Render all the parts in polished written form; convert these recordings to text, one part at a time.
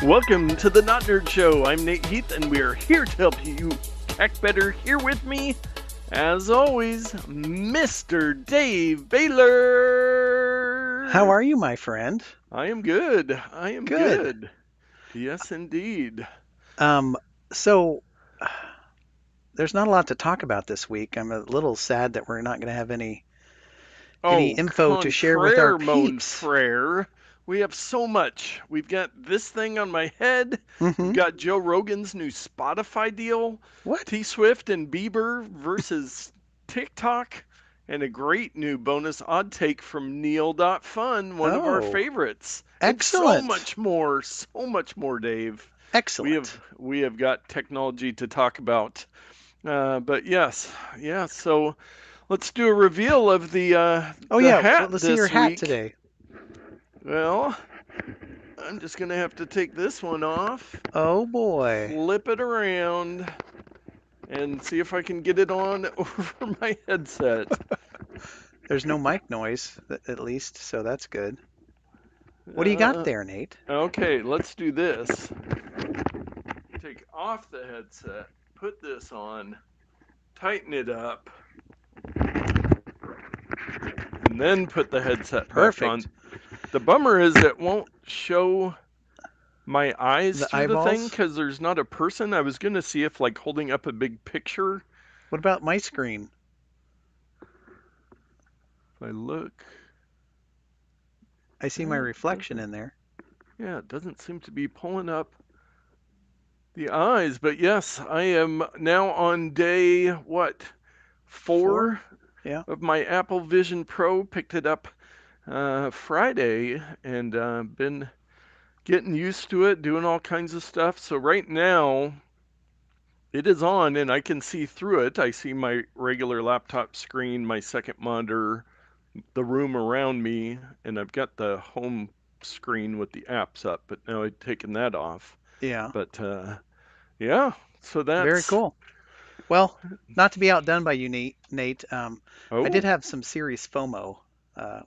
Welcome to the Not Nerd Show. I'm Nate Heath, and we are here to help you tech better. Here with me, as always, Mr. Dave Baylor. How are you, my friend? I am good. I am good. Yes, indeed. So there's not a lot to talk about this week. I'm a little sad that we're not going to have any info to share with our peeps. Frere. We have so much. We've got this thing on my head. We've got Joe Rogan's new Spotify deal. What? T Swift and Bieber versus TikTok. And a great new bonus odd take from Neal.fun, one of our favorites. Excellent. And so much more, Dave. Excellent. We have got technology to talk about. But yes, so let's do a reveal of the hat let's see your hat week. today. Well, I'm just going to have to take this one off. Oh, boy. Flip it around and see if I can get it on over my headset. There's no mic noise, at least, so that's good. What do you got there, Nate? Okay, let's do this. Take off the headset, put this on, tighten it up, and then put the headset back on. The bummer is it won't show my eyes through the thing because there's not a person. I was going to see if like holding up a big picture. What about my screen? If I look. I see my reflection in there. Yeah, it doesn't seem to be pulling up the eyes. But yes, I am now on day, 4? Yeah. Of my Apple Vision Pro. Picked it up Friday and been getting used to it, doing all kinds of stuff. So right now it is on and I can see through it. I see my regular laptop screen, my second monitor, the room around me, and I've got the home screen with the apps up, but now I've taken that off. Yeah. But yeah, so that's very cool. Well, not to be outdone by you, Nate. I did have some serious FOMO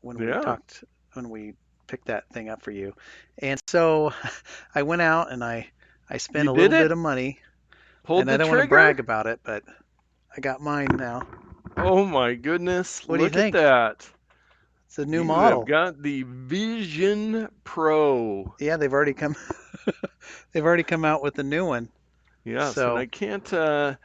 when we picked that thing up for you. And so I went out and I spent a little bit of money. And I don't want to brag about it, but I got mine now. Oh my goodness. What do you think? Look at that. It's a new model. I've got the Vision Pro. Yeah, they've already come out with a new one. Yes, and I can't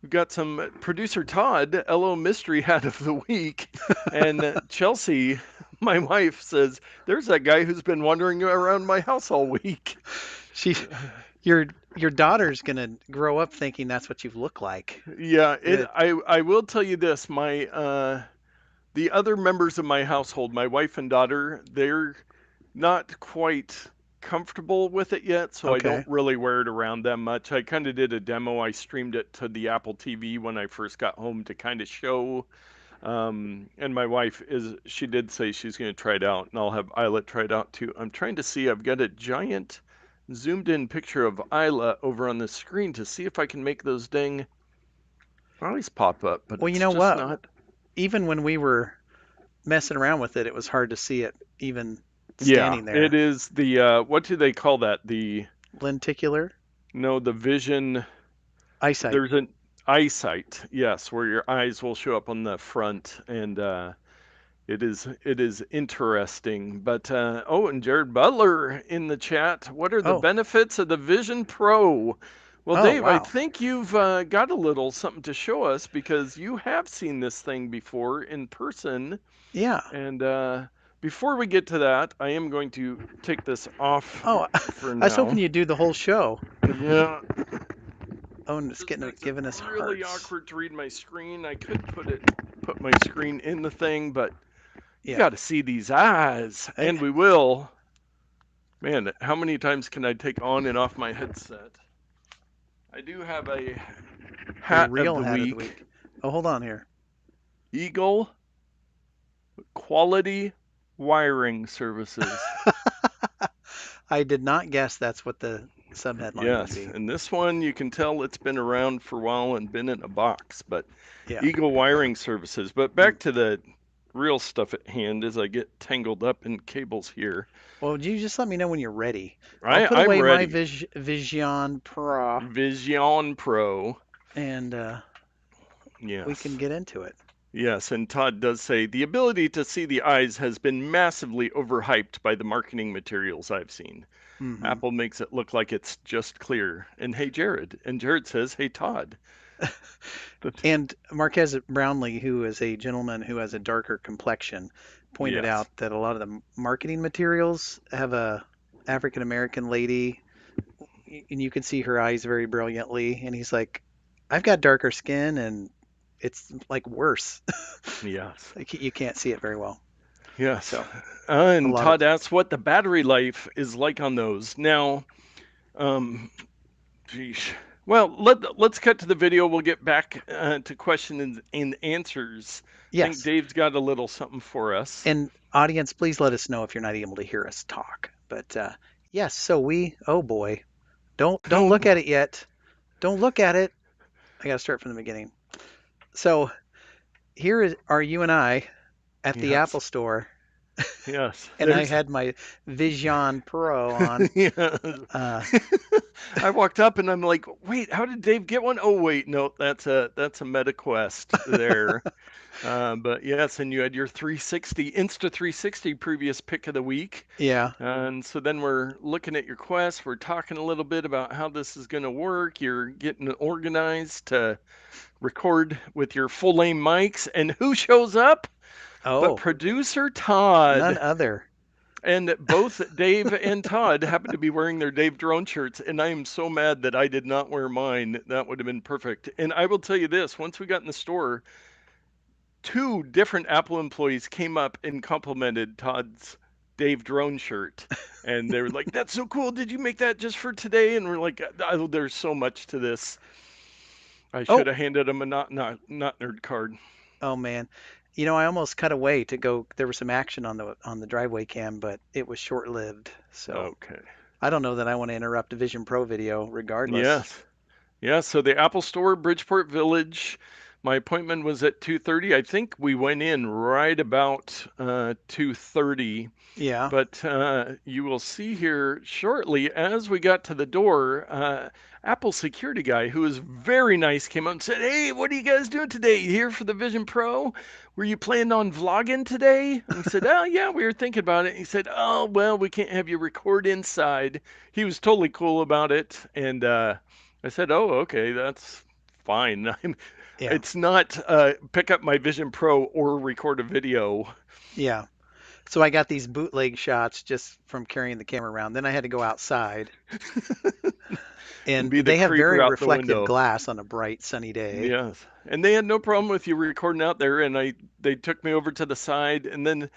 we've got some producer Todd, LO Mystery Hat of the Week, and Chelsea, my wife, says, there's that guy who's been wandering around my house all week. Your daughter's going to grow up thinking that's what you look like. Yeah, I will tell you this, the other members of my household, my wife and daughter, they're not quite comfortable with it yet, so I don't really wear it around them much. I kind of did a demo. I streamed it to the Apple TV when I first got home to kind of show. And my wife she did say she's going to try it out, and I'll have Isla try it out too. I'm trying to see, I've got a giant zoomed in picture of Isla over on the screen to see if I can make those dang eyes pop up. But well, you know what? Even when we were messing around with it, it was hard to see it even standing there. It is the what do they call that? The lenticular? No, the vision eyesight. There's an eyesight, yes, where your eyes will show up on the front, and it is interesting. But and Jared Butler in the chat. What are the benefits of the Vision Pro? Well, Dave, wow. I think you've got a little something to show us because you have seen this thing before in person. Yeah. And before we get to that, I am going to take this off for now. I was hoping you'd do the whole show. Yeah. Oh, and it's giving us really hearts. Awkward to read my screen. I could put my screen in the thing, but you got to see these eyes, and we will. Man, how many times can I take on and off my headset? I do have a hat, of the week. Oh, hold on here. Eagle Quality Wiring Services. I did not guess that's what the subheadline would be. Yes, and this one you can tell it's been around for a while and been in a box, but Eagle Wiring Services. But back to the real stuff at hand as I get tangled up in cables here. Well, you just let me know when you're ready. I'll put I'm away my ready. Vision Pro, Vision Pro. and we can Yes. get into it. Yes, and Todd does say the ability to see the eyes has been massively overhyped by the marketing materials I've seen. Hmm. Apple makes it look like it's just clear. And hey, Jared. And Jared says, hey, Todd. But, And Marquez Brownlee, who is a gentleman who has a darker complexion, pointed yes. out that a lot of the marketing materials have a African American lady, and you can see her eyes very brilliantly. And he's like, I've got darker skin, and it's like worse. Yes. Like you can't see it very well. Yes. So a And lot of Todd asks what the battery life is like on those. Now, um, geez. Well, let's cut to the video. We'll get back to questions and answers. I think yes. Dave's got a little something for us. And audience, please let us know if you're not able to hear us talk. But yes, so oh boy, don't Oh look boy. at it yet. Don't look at it. I got to start from the beginning. So are you and I at the Apple Yes. Store, Yes. and I had my Vision Pro on. Yeah. Uh, I walked up and I'm like, wait, how did Dave get one? Oh wait, no, that's a MetaQuest there. But yes, and you had your 360 Insta 360 previous pick of the week. yeah. And so then we're looking at your Quest. We're talking a little bit about how this is going to work. You're getting organized to record with your full lane mics. And who shows up but Oh, producer none Todd? other. And both Dave and Todd happen to be wearing their Dave Drone shirts, and I am so mad that I did not wear mine. That would have been perfect. And I will tell you this, once we got in the store, two different Apple employees came up and complimented Todd's Dave Drone shirt. And they were like, that's so cool. Did you make that just for today? And we're like, oh, there's so much to this. I should Oh, have handed them a not nerd card. oh man. I almost cut away to go. There was some action on the driveway cam, but it was short-lived. So Okay. I don't know that I want to interrupt a Vision Pro video regardless. Yes. Yeah, so the Apple Store, Bridgeport Village. My appointment was at 2:30. I think we went in right about 2:30. Yeah. But you will see here shortly as we got to the door, Apple security guy who was very nice came up and said, "Hey, what are you guys doing today? You here for the Vision Pro? Were you planning on vlogging today?" And we said, "Oh yeah, we were thinking about it." He said, "Oh well, we can't have you record inside." He was totally cool about it, and I said, "Oh okay, that's fine." Yeah. It's not pick up my Vision Pro or record a video. Yeah. So I got these bootleg shots just from carrying the camera around. Then I had to go outside, And and be the they have very creeper out the reflective window. glass on a bright sunny day. Yes. And they had no problem with you recording out there. And they took me over to the side. And then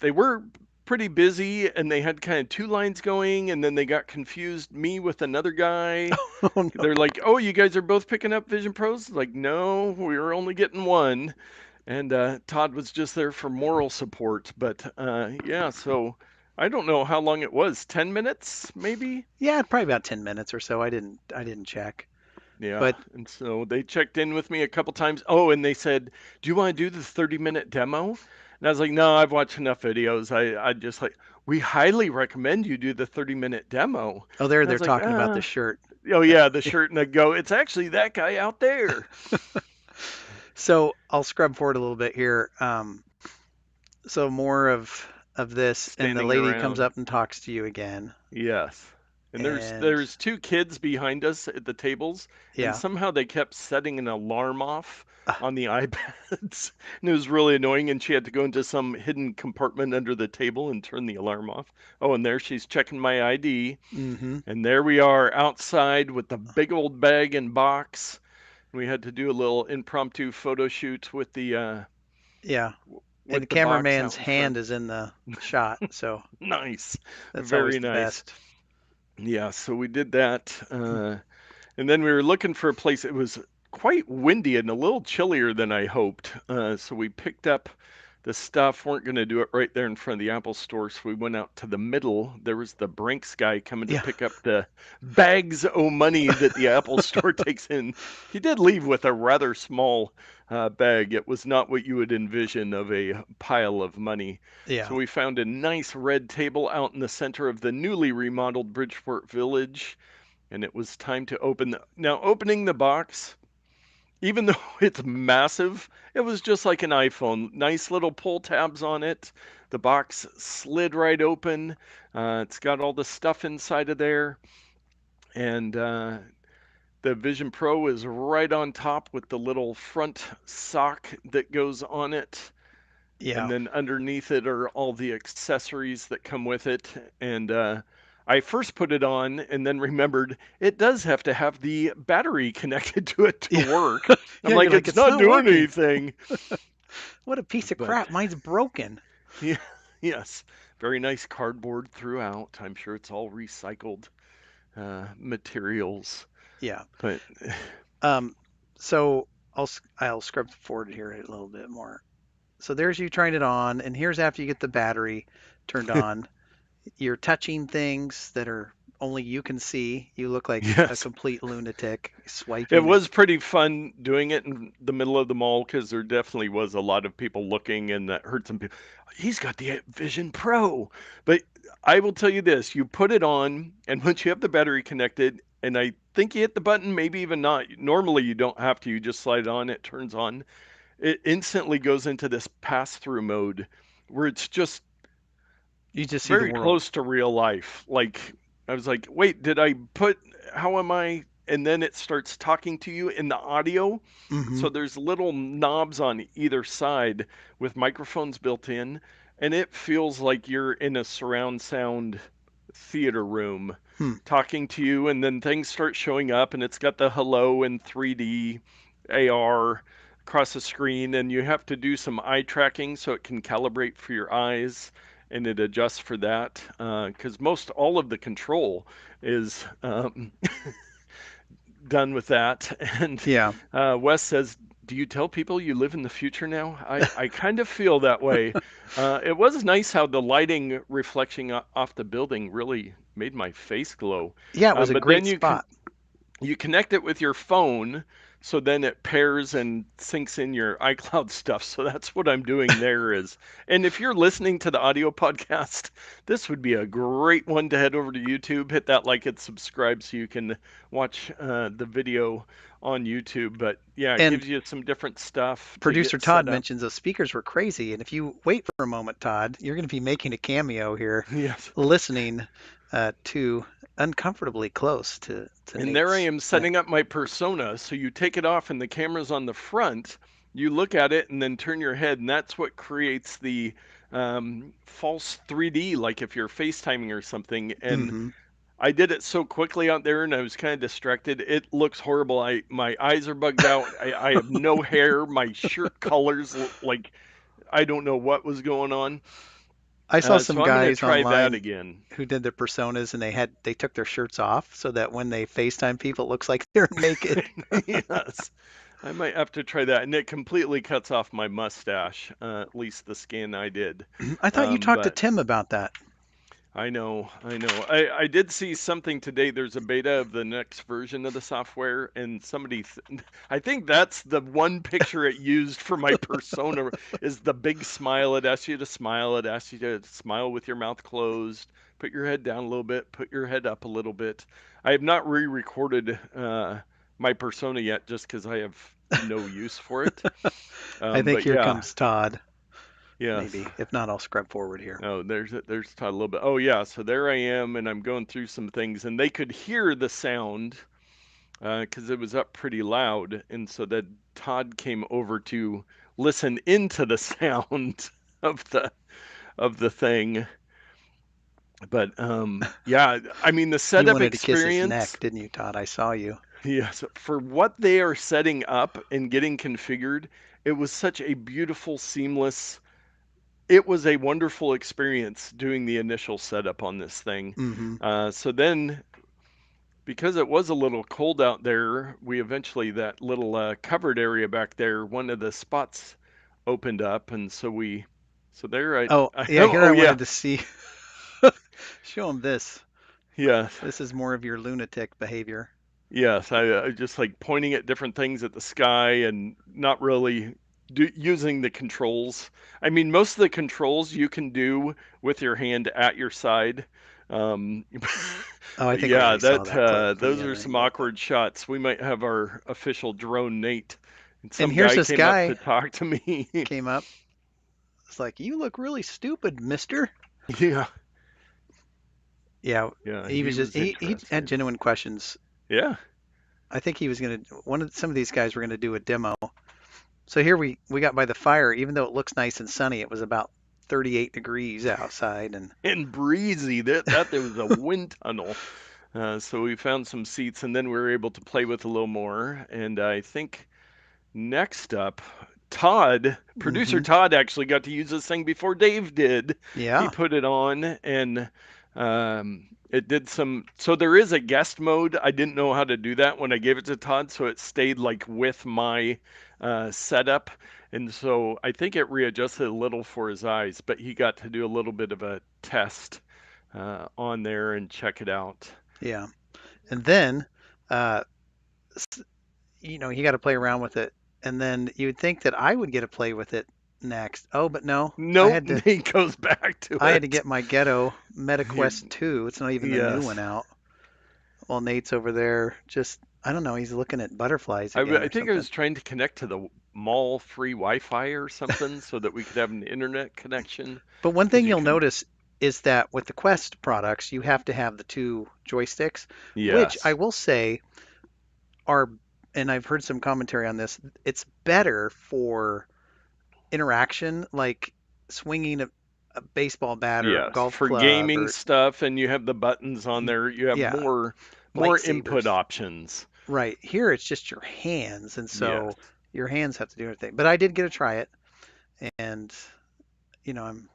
they were pretty busy and they had kind of two lines going. And then they got confused me with another guy. Oh no. They're like, oh, you guys are both picking up Vision Pros? Like, no, we were only getting one. And Todd was just there for moral support. But yeah, so I don't know how long it was. 10 minutes, maybe? Yeah, probably about 10 minutes or so. I didn't check. Yeah, But and so they checked in with me a couple times. Oh, and they said, "Do you want to do the 30-minute demo?" And I was like, "No, I've watched enough videos. I just like we highly recommend you do the 30-minute demo." oh, there And I they're was like, talking about the shirt. oh yeah, the shirt." And I go, "It's actually that guy out there." So I'll scrub forward a little bit here. So more of this, and the Standing lady comes around. up and talks to you again. Yes. And there's And there's two kids behind us at the tables, and yeah. somehow they kept setting an alarm off Ah, on the iPads. And it was really annoying, and she had to go into some hidden compartment under the table and turn the alarm off. Oh, and there she's checking my ID. mm-hmm. And there we are outside with the big old bag and box. We had to do a little impromptu photo shoot Yeah. And the with the box cameraman's out in hand front. is in the shot, so Nice. that's always Very the nice. best. Yeah, so we did that. And then we were looking for a place. It was quite windy and a little chillier than I hoped. So we picked up the stuff, weren't going to do it right there in front of the Apple store, so we went out to the middle. There was the Brinks guy coming to Yeah. pick up the bags of money that the Apple store takes in. He did leave with a rather small bag. It was not what you would envision of a pile of money. Yeah. So we found a nice red table out in the center of the newly remodeled Bridgeport Village, and it was time to open now opening the box, even though it's massive, it was just like an iPhone. Nice little pull tabs on it. The box slid right open. It's got all the stuff inside of there. And the Vision Pro is right on top with the little front sock that goes on it. And Yeah. then underneath it are all the accessories that come with it. And I first put it on and then remembered it does have to have the battery connected to it to Yeah. work. I'm Yeah, you're like, like, it's it's not not doing working. anything. What a piece of But crap. Mine's broken. yeah, yes, very nice cardboard throughout. I'm sure it's all recycled materials. Yeah. But Um, so I'll scrub forward here a little bit more. So there's you trying it on, and here's after you get the battery turned on. You're touching things that are only you can see. You look like a yes, complete lunatic it swiping. was pretty fun doing it in the middle of the mall because there definitely was a lot of people looking, and that hurt some people. He's got the Vision Pro. But I will tell you this, you put it on, and once you have the battery connected, and I think you hit the button, maybe even not. Normally you don't have to, you just slide it on, it turns on. It instantly goes into this pass-through mode where it's just You just see the very world. close to real life. Like I was like, wait, did I put? How am I? And then it starts talking to you in the audio. Hmm. So there's little knobs on either side with microphones built in, and it feels like you're in a surround sound theater room Hmm. talking to you, and then things start showing up, and it's got the hello in 3D AR across the screen, and you have to do some eye tracking so it can calibrate for your eyes, and it adjusts for that because most all of the control is done with that. And Yeah. Wes says, "Do you tell people you live in the future now?" I kind of feel that way. It was nice how the lighting reflecting off the building really made my face glow. Yeah, it was a But great then spot. you connect it with your phone, so then it pairs and syncs in your iCloud stuff. So that's what I'm doing there is. And if you're listening to the audio podcast, this would be a great one to head over to YouTube, hit that like and subscribe so you can watch the video on YouTube. But yeah, it And gives you some different stuff to producer get Todd set up. mentions those speakers were crazy. And if you wait for a moment, Todd, you're going to be making a cameo here, Yes. listening to uncomfortably close to And there I Nate's am thing. setting up my persona. So you take it off and the camera's on the front. You look at it and then turn your head, and that's what creates the false 3D, like if you're FaceTiming or something. And Hmm. I did it so quickly out there, and I was kind of distracted. It looks horrible. My eyes are bugged out. I have no hair. My shirt colors like I don't know what was going on. I saw some So I'm gonna guys try that online again. who did their personas and they took their shirts off so that when they FaceTime people, it looks like they're naked. Yes. I might have to try that. And it completely cuts off my mustache, at least the scan I did. I thought you talked to But Tim about that. I know. I did see something today. There's a beta of the next version of the software, and I think that's the one picture it used for my persona is the big smile. It asks you to smile. It asks you to smile with your mouth closed. Put your head down a little bit. Put your head up a little bit. I have not re-recorded my persona yet, just because I have no use for it. I think But here yeah, comes Todd, yes. maybe. If not, I'll scrub forward here. Oh, there's Todd a little bit. Oh yeah, so there I am, and I'm going through some things, and they could hear the sound because it was up pretty loud, and so that Todd came over to listen into the sound of the thing. But yeah, I mean the You setup wanted to kiss his experience, neck, didn't you, Todd? I saw you. yes, for what they are setting up and getting configured, it was such a beautiful, seamless. It was a wonderful experience doing the initial setup on this thing. Hmm. So then, because it was a little cold out there, we eventually, that little covered area back there, one of the spots opened up. And so we So there, Oh, I yeah, here oh I yeah, wanted to see. Show him this. yeah. This is more of your lunatic behavior. Yes, I just like pointing at different things at the sky and not really using the controls. I mean, most of the controls you can do with your hand at your side. Um, Oh, I but think I yeah, already saw that that clip from those the are other some angle. awkward shots. We might have our official drone Nate. And And some here's guy this came up to guy talk to me. came up. It's like, you look really stupid, mister. Yeah, Yeah, yeah, he he was just was he had interested. genuine questions. Yeah, I think he was gonna some of these guys were gonna do a demo. So here we got by the fire, even though it looks nice and sunny, it was about 38 degrees outside, and and breezy. That there was a wind tunnel. So we found some seats, and then we were able to play with a little more. And I think next up, Todd, producer hmm Todd, actually got to use this thing before Dave did. He yeah, put it on, and it did some. So there is a guest mode. I didn't know how to do that when I gave it to Todd, so it stayed like with my setup. And so I think it readjusted a little for his eyes, but he got to do a little bit of a test on there and check it out. yeah. And then uh, you got to play around with it, and then you would think that I would get to play with it next. Oh, but no, Nope, he goes back to I had to it. get my ghetto MetaQuest 2. It's not even the new one Yes. out. While Nate's over there, just I don't know, he's looking at butterflies again I or think I something. was trying to connect to the mall free Wi-Fi or something so that we could have an internet connection. But one Because thing you you'll couldn't. notice is that with the Quest products, you have to have the two joysticks, which I Yes. will say are, and I've heard some commentary on this, it's better for interaction, like swinging a baseball bat or a Yes. golf For club gaming or, stuff, and you have the buttons on there, you have yeah, more input lightsabers. options. Right. Here it's just your hands, and Yes. so your hands have to do everything. But I did get to try it, and I'm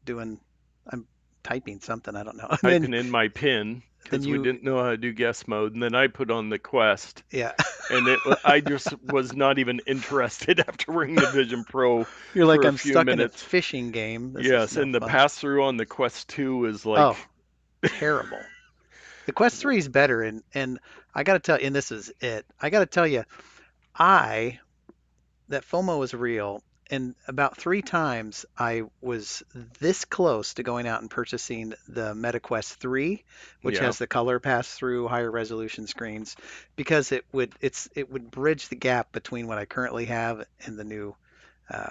doing, I'm typing something, I don't know. And then Typing in my pin then because we you, didn't know how to do guest mode, and then I put on the Quest, yeah, and I just was not even interested after wearing the Vision Pro you're like, for a I'm few stuck in a minutes. fishing game. This is Yes, no and the fun. pass through on the Quest 2 is Oh, like, terrible. The Quest 3 is better, and I got to tell you, and this is it. I got to tell you, I that FOMO was real, and about three times I was this close to going out and purchasing the MetaQuest 3, which yeah, has the color pass-through, higher resolution screens, because it would bridge the gap between what I currently have and the new uh,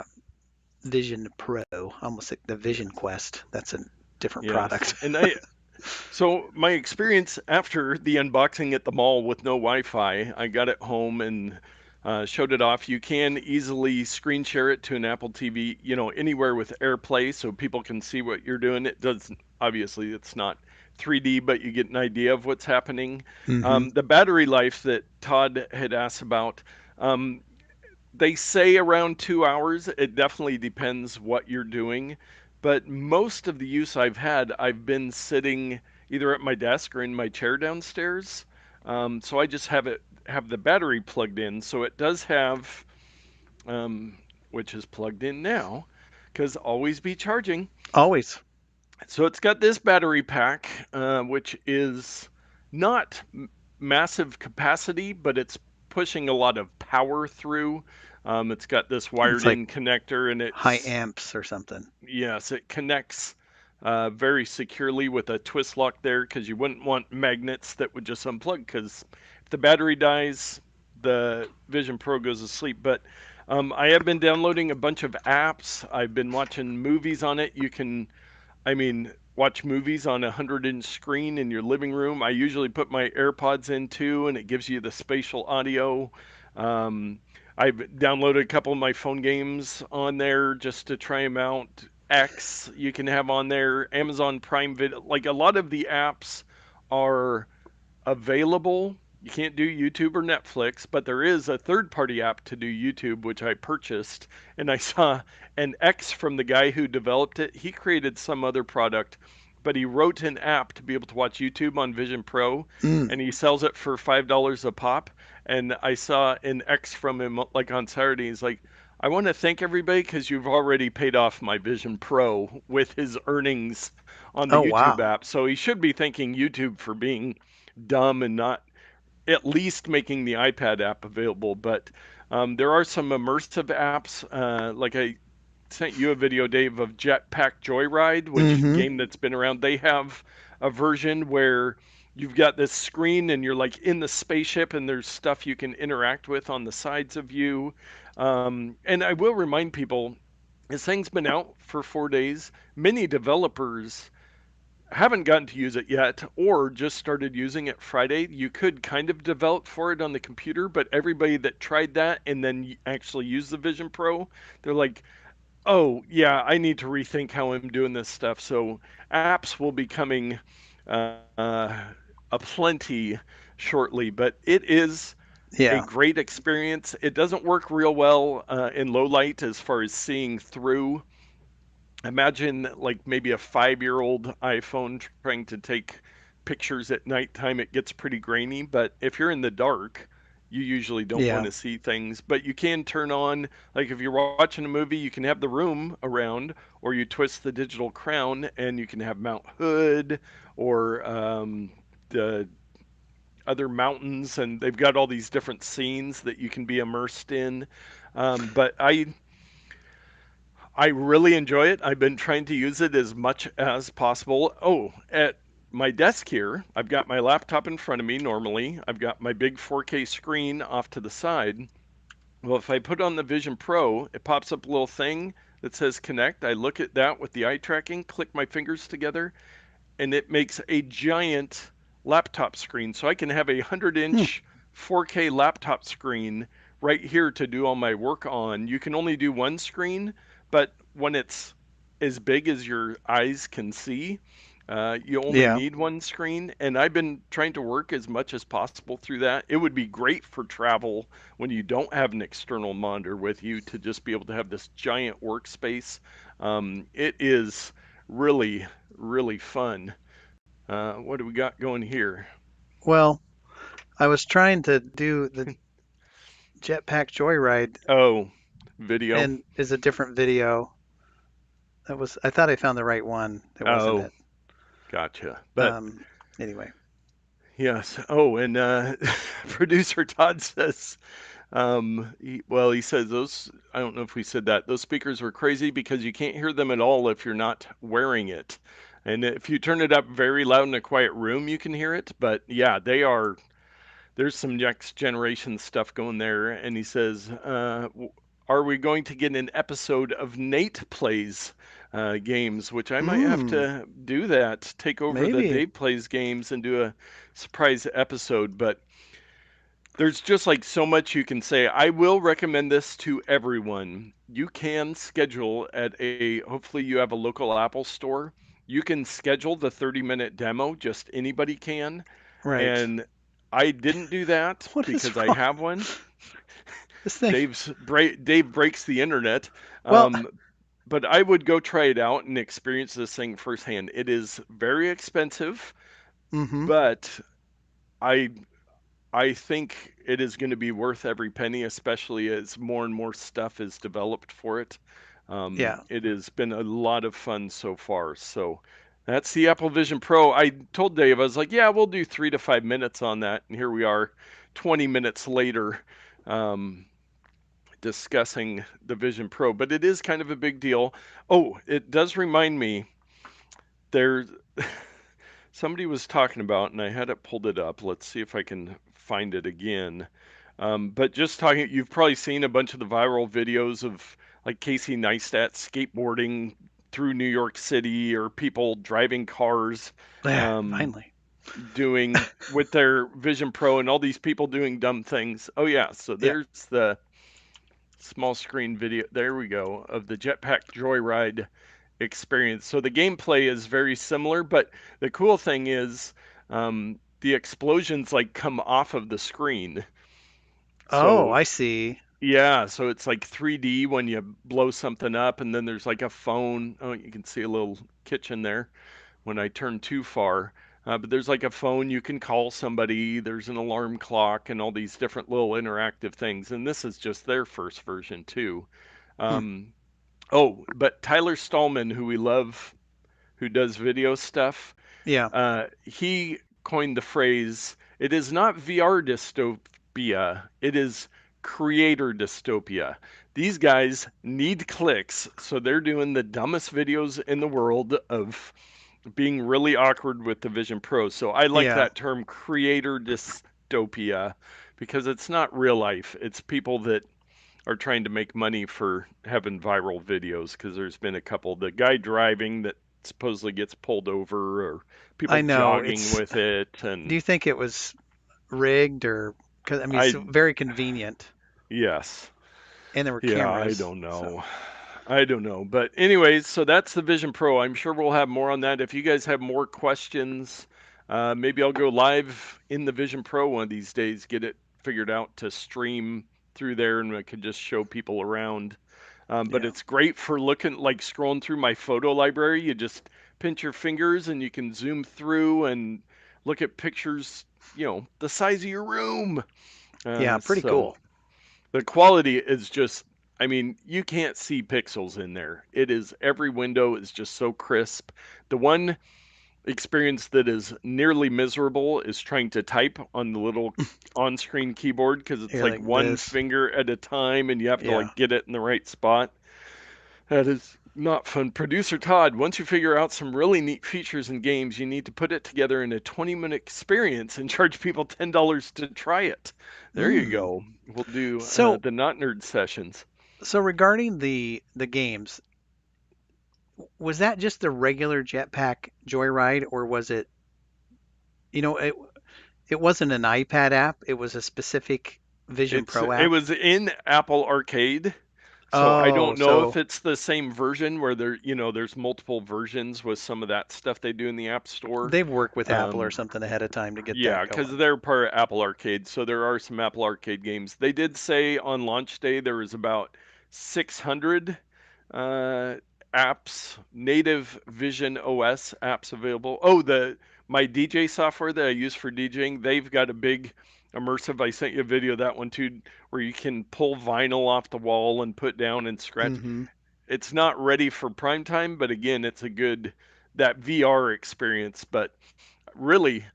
Vision Pro, almost like the Vision yes, Quest. That's a different yes. product. And so my experience after the unboxing at the mall with no Wi-Fi, I got it home and showed it off. You can easily screen share it to an Apple TV, anywhere with AirPlay, so people can see what you're doing. It does obviously it's not 3D, but you get an idea of what's happening. hmm The battery life that Todd had asked about. Um, they say around 2 hours. It definitely depends what you're doing. But most of the use I've had, I've been sitting either at my desk or in my chair downstairs. So I just have the battery plugged in. So it does have, um, which is plugged in now, because always be charging. Always. So it's got this battery pack, which is not massive capacity, but it's pushing a lot of power through. It's got this It's wired like in connector, and high it's, amps or something. yes, it connects very securely with a twist lock there because you wouldn't want magnets that would just unplug because if the battery dies, the Vision Pro goes to sleep. But I have been downloading a bunch of apps. I've been watching movies on it. You can, I mean, watch movies on a 100-inch screen in your living room. I usually put my AirPods in too, and it gives you the spatial audio. Um, I've downloaded a couple of my phone games on there just to try them out. X you can have on there. Amazon Prime Video, like a lot of the apps are available. You can't do YouTube or Netflix, but there is a third party app to do YouTube, which I purchased. And I saw an X from the guy who developed it. He created some other product, but he wrote an app to be able to watch YouTube on Vision Pro, Mm. and he sells it for $5 a pop. And I saw an X from him like on Saturday. He's like, I want to thank everybody because you've already paid off my Vision Pro with his earnings on the Oh, YouTube wow. app. So he should be thanking YouTube for being dumb and not at least making the iPad app available. But there are some immersive apps, like I sent you a video, Dave, of Jetpack Joyride, which Mm-hmm. game that's been around. They have a version where you've got this screen and you're like in the spaceship and there's stuff you can interact with on the sides of you. And I will remind people, this thing's been out for 4 days. Many developers haven't gotten to use it yet or just started using it Friday. You could kind of develop for it on the computer, but everybody that tried that and then actually used the Vision Pro, they're like, oh, yeah, I need to rethink how I'm doing this stuff. So apps will be coming aplenty shortly, but it is a Yeah. great experience. It doesn't work real well in low light as far as seeing through. Imagine like maybe a 5-year-old iPhone trying to take pictures at nighttime. It gets pretty grainy, but if you're in the dark, you usually don't want Yeah. to see things. But you can turn on, like if you're watching a movie, you can have the room around, or you twist the digital crown and you can have Mount Hood or the other mountains, and they've got all these different scenes that you can be immersed in. But I really enjoy it. I've been trying to use it as much as possible. Oh, at my desk here, I've got my laptop in front of me normally. I've got my big 4K screen off to the side. Well, if I put on the Vision Pro, it pops up a little thing that says connect. I look at that with the eye tracking, click my fingers together, and it makes a giant laptop screen. So I can have a 100 Hmm. inch 4K laptop screen right here to do all my work on. You can only do one screen, but when it's as big as your eyes can see, you only Yeah. need one screen. And I've been trying to work as much as possible through that. It would be great for travel when you don't have an external monitor with you to just be able to have this giant workspace. It is really, really fun. What do we got going here? Well, I was trying to do the Jetpack Joyride, Oh, video. and is a different video. I thought I found the right one. It wasn't Oh, it. gotcha. But Um, anyway. yes. Oh, and producer Todd says, he says those, I don't know if we said that, those speakers were crazy because you can't hear them at all if you're not wearing it. And if you turn it up very loud in a quiet room, you can hear it. But yeah, there's some next generation stuff going there. And he says, are we going to get an episode of Nate Plays games? Which I might have Hmm. to do that, take over the Maybe. Dave Plays games and do a surprise episode. But there's just like so much you can say. I will recommend this to everyone. You can schedule hopefully you have a local Apple store. You can schedule the 30-minute demo, just anybody can. Right. And I didn't do that What is because I wrong? have one. This thing. Dave breaks the internet. Well, Um, but I would go try it out and experience this thing firsthand. It is very expensive, mm-hmm. but I I think it is going to be worth every penny, especially as more and more stuff is developed for it. Yeah. It has been a lot of fun so far. So that's the Apple Vision Pro. I told Dave, I was like, yeah, we'll do 3 to 5 minutes on that. And here we are 20 minutes later um, discussing the Vision Pro. But it is kind of a big deal. Oh, it does remind me there somebody was talking about, and I had it pulled it up. Let's see if I can find it again. But just talking, you've probably seen a bunch of the viral videos of like Casey Neistat skateboarding through New York City or people driving cars, Yeah. um, Finally. doing with their Vision Pro and all these people doing dumb things. Oh, yeah. So Yeah. there's the small screen video. There we go of the Jetpack Joyride experience. So the gameplay is very similar, but the cool thing is the explosions like come off of the screen. Oh, So I see. yeah, so it's like 3D when you blow something up, and then there's like a phone. Oh, you can see a little kitchen there when I turn too far. But there's like a phone you can call somebody. There's an alarm clock and all these different little interactive things. And this is just their first version too. Hmm. Um, oh, but Tyler Stallman, who we love, who does video stuff, Yeah. he coined the phrase, it is not VR dystopia, it is creator dystopia. These guys need clicks, so they're doing the dumbest videos in the world of being really awkward with the Vision Pro. So I like Yeah. that term creator dystopia because it's not real life. It's people that are trying to make money for having viral videos because there's been a couple. The guy driving that supposedly gets pulled over, or people I know. jogging It's. with it, Do and you think it was rigged or? Because I mean, it's I very convenient, yes, and there were yeah, I cameras. don't So. know. I don't know. But anyways, so that's the Vision Pro. I'm sure we'll have more on that. If you guys have more questions, maybe I'll go live in the Vision Pro one of these days, get it figured out to stream through there, and I could just show people around. But Yeah. it's great for looking, like scrolling through my photo library. You just pinch your fingers and you can zoom through and look at pictures, the size of your room. Yeah. Pretty So cool. the quality is just, I mean, you can't see pixels in there. It is, every window is just so crisp. The one experience that is nearly miserable is trying to type on the little on-screen keyboard because it's You're like like one this. finger at a time and you have to Yeah. like get it in the right spot. That is not fun. Producer Todd, once you figure out some really neat features in games, you need to put it together in a 20-minute experience and charge people $10 to try it. There you Hmm. go. We'll do So the not nerd sessions. so regarding the games, was that just the regular Jetpack Joyride, or was it? It wasn't an iPad app. It was a specific Vision Pro It app. was in Apple Arcade. So I Oh, don't know if so it's the same version where there's multiple versions with some of that stuff they do in the App Store. they've worked with Apple or Um, something ahead of time to get Yeah, that because going. they're part of Apple Arcade, so there are some Apple Arcade games. They did say on launch day there was about 600 uh, apps, native Vision OS apps available. Oh, the my DJ software that I use for DJing, they've got a big immersive. I sent you a video of that one too, where you can pull vinyl off the wall and put down and scratch. Hmm. It's not ready for prime time, but again, it's a good that VR experience. But really,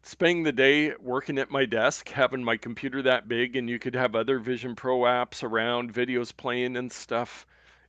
spending the day working at my desk, having my computer that big, and you could have other Vision Pro apps around, videos playing and stuff.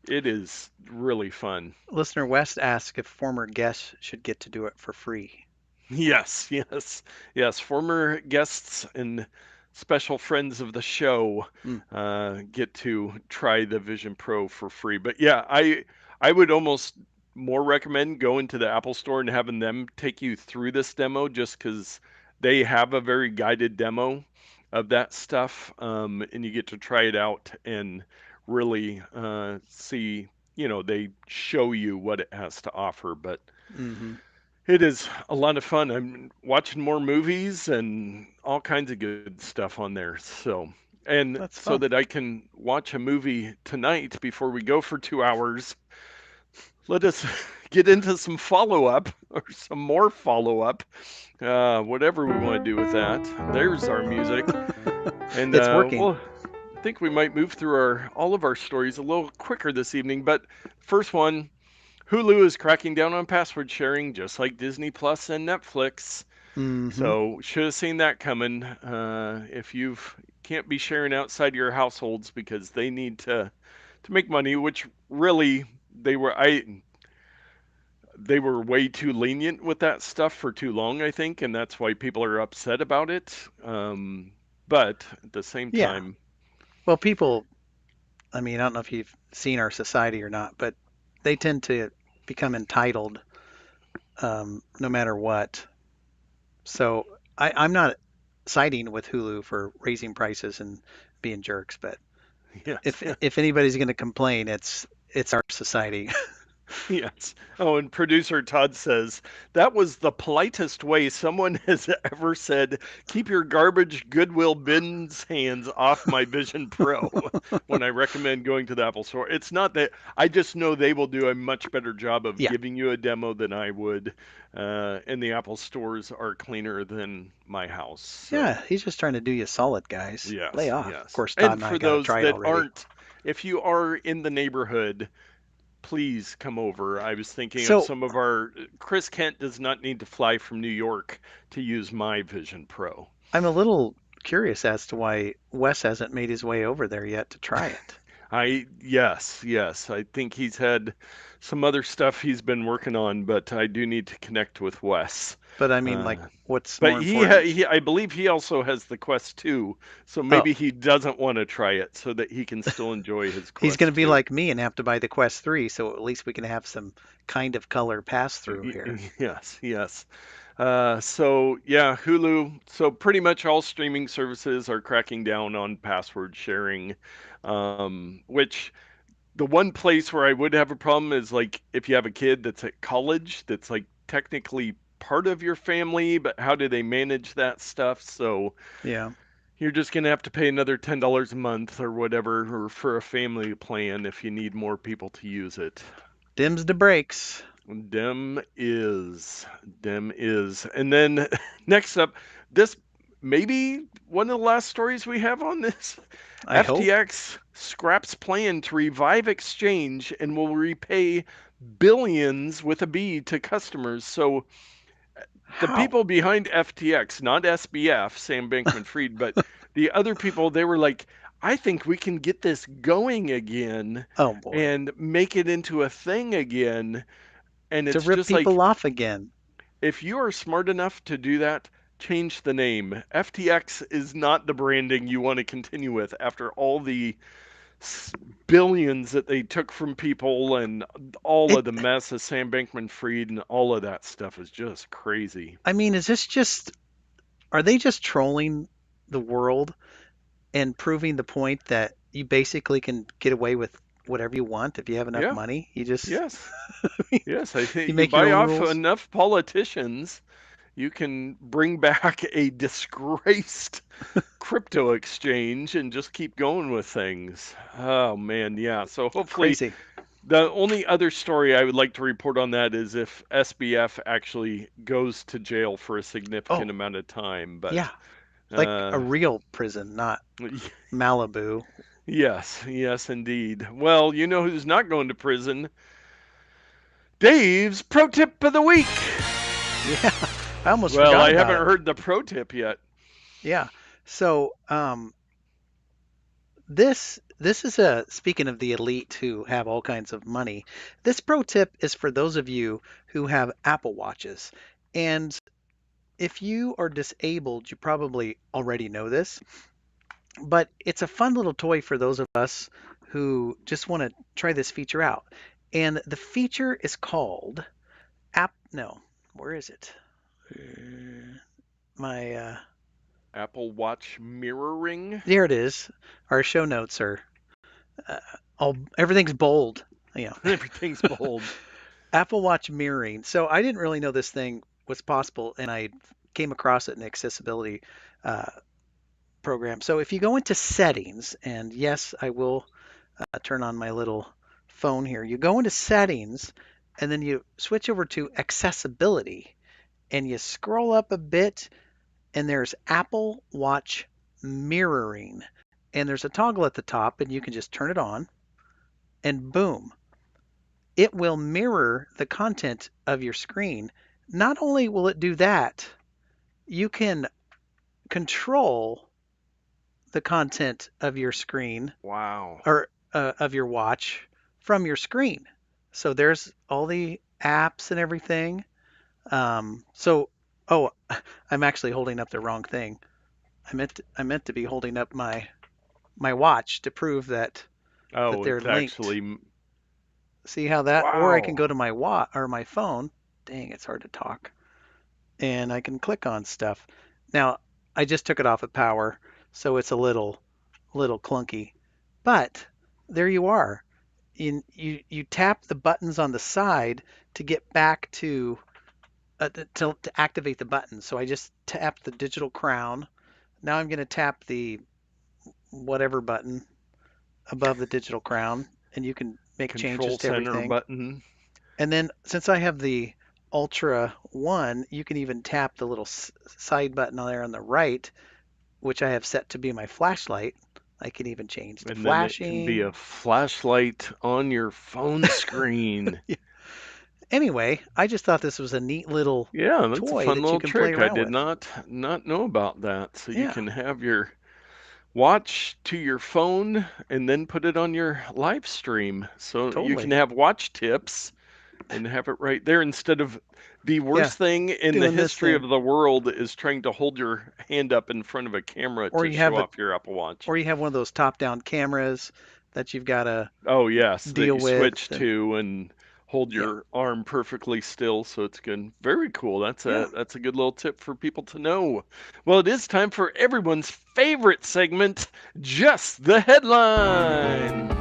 It is really fun. Listener West asks if former guests should get to do it for free. Yes, yes, yes. Former guests and special friends of the show Mm, get to try the Vision Pro for free. But yeah, I would almost more recommend going to the Apple Store and having them take you through this demo, just because they have a very guided demo of that stuff, and you get to try it out and really see. They show you what it has to offer, but hmm. it is a lot of fun. I'm watching more movies and all kinds of good stuff on there. And That's so fun. that I can watch a movie tonight before we go for 2 hours, let us get into some follow up or some more follow up, whatever we want to do with that. There's our music. And It's working. we'll I think we might move through all of our stories a little quicker this evening. But first one, Hulu is cracking down on password sharing, just like Disney Plus and Netflix. Hmm. So should have seen that coming. If you can't be sharing outside your households because they need to make money, which really they were way too lenient with that stuff for too long, I think, and that's why people are upset about it. But at the same Yeah. time, Well, people, I mean, I don't know if you've seen our society or not, but they tend to become entitled no matter what. So I'm not siding with Hulu for raising prices and being jerks, but yes, if anybody's going to complain, it's our society. yes. Oh, and producer Todd says that was the politest way someone has ever said, keep your garbage Goodwill bins hands off my Vision Pro when I recommend going to the Apple Store. It's not that I just know they will do a much better job of Yeah. giving you a demo than I would. And the Apple stores are cleaner than my house. So, Yeah, he's just trying to do you solid, guys. Lay yes, off. Of yes. course, Todd And and I for got to those try it that already. aren't if you are in the neighborhood, please come over. I was thinking of So some of our Chris Kent does not need to fly from New York to use my Vision Pro. I'm a little curious as to why Wes hasn't made his way over there yet to try it. Yes. I think he's had some other stuff he's been working on, but I do need to connect with Wes. But I mean, like, Uh, what's but more important? I believe he also has the Quest 2, so Oh, maybe he doesn't want to try it so that he can still enjoy his he's going to Quest be 2. like me and have to buy the Quest 3, so at least we can have some kind of color pass through here. Yes. So yeah, Hulu. So pretty much all streaming services are cracking down on password sharing, which the one place where I would have a problem is like if you have a kid that's at college that's like technically part of your family, but how do they manage that stuff? So Yeah. you're just gonna have to pay another $10 a month or whatever or for a family plan if you need more people to use it. Dims the brakes. Dem is. Dem is. And then next up, this maybe one of the last stories we have on this. I hope. FTX scraps plan to revive exchange and will repay billions with a B to customers. So the How? people behind FTX, not SBF, Sam Bankman-Fried, but the other people, they were like, I think we can get this going again Oh boy. and make it into a thing again. And To it's rip just like, people off again. if you are smart enough to do that, change the name. FTX is not the branding you want to continue with after all the billions that they took from people and all It of the mess of Sam Bankman-Fried and all of that stuff is just crazy. I mean, is this just are they just trolling the world and proving the point that you basically can get away with whatever you want if you have enough Yeah, money? You just yes, yes. I you think you make your buy own off rules. enough politicians, you can bring back a disgraced crypto exchange and just keep going with things. Oh man, yeah. So hopefully Crazy. the only other story I would like to report on that is if SBF actually goes to jail for a Oh, significant amount of time. yeah. But Like a uh, real prison, not Malibu. yes, indeed. Well, you know who's not going to prison? Dave's pro tip of the week. Yeah. I almost Well, forgot I about haven't it. heard the pro tip yet. Yeah. So, this is a speaking of the elite who have all kinds of money. This pro tip is for those of you who have Apple Watches. And if you are disabled, you probably already know this, but it's a fun little toy for those of us who just want to try this feature out. And the feature is called App. No, where is it? My Apple Watch mirroring. There it is. Our show notes are uh, all everything's bold. You know, Everything's bold. Apple Watch mirroring. So I didn't really know this thing was possible, and I came across it in accessibility uh, program. So if you go into settings, and yes, I will turn on my little phone here. You go into settings, and then you switch over to accessibility, and you scroll up a bit, and there's Apple Watch mirroring. And there's a toggle at the top, and you can just turn it on, and boom, it will mirror the content of your screen. Not only will it do that, you can control the content of your screen Wow. or of your watch from your screen. So there's all the apps and everything. So, oh, I'm actually holding up the wrong thing. I meant to be holding up my watch to prove that Oh, they're it's linked. actually See how that? Or I can wow. go to my watch or my phone. Dang, it's hard to talk. And I can click on stuff. Now, I just took it off of power, so it's a little clunky. But there you are. You tap the buttons on the side to get back to activate the button. So I just tapped the digital crown. Now I'm going to tap the whatever button above the digital crown, and you can make changes Control to center everything. button. And then since I have the Ultra One, you can even tap the little side button on there on the right, which I have set to be my flashlight. I can even change the And then it can be a flashing. flashlight on your phone screen. Anyway, I just thought this was a neat little Yeah, that's a toy fun that you little can play trick. I around did with. not know about that. So you Yeah, can have your watch to your phone and then put it on your live stream. So you can totally. have watch tips and have it right there instead of the Yeah, worst thing in the doing this history of thing. the world is trying to hold your hand up in front of a camera Or to you have show a off your Apple Watch. or you have one of those top-down cameras that you've got to Oh, yes, that deal you with switch and to and hold yeah. your arm perfectly still so it's good. Very cool. Yeah. That's a good little tip for people to know. Well, it is time for everyone's favorite segment, Just the Headlines.